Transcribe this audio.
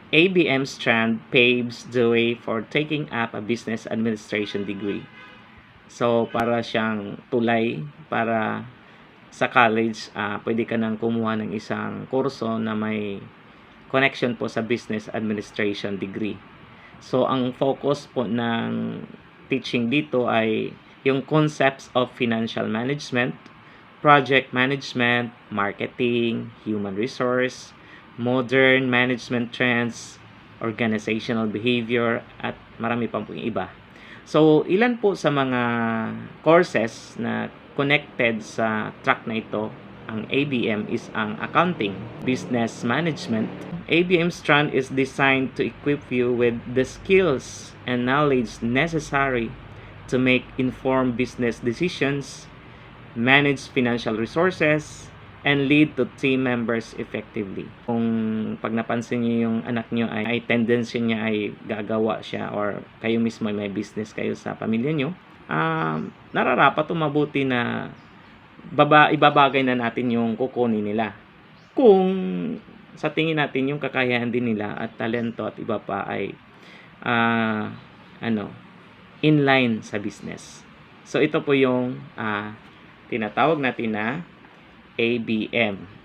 ABM Strand paves the way for taking up a business administration degree. So, para siyang tulay para sa college, pwede ka nang kumuha ng isang kurso na may connection po sa business administration degree. So, ang focus po ng teaching dito ay yung concepts of financial management, project management, marketing, human resource, modern management trends, organizational behavior, at marami pang po iba. So, ilan po sa mga courses na connected sa track na ito, ang ABM is ang accounting, business management. ABM Strand is designed to equip you with the skills and knowledge necessary to make informed business decisions, manage financial resources, and lead to team members effectively. Kung pag napansin niyo yung anak niyo ay tendency niya ay gagawa siya or kayo mismo ay may business kayo sa pamilya niyo, nararapat o mabuti na ibabagay na natin yung kukunin nila. Kung sa tingin natin yung kakayahan din nila at talento at iba pa ay inline sa business. So ito po yung tinatawag natin na ABM.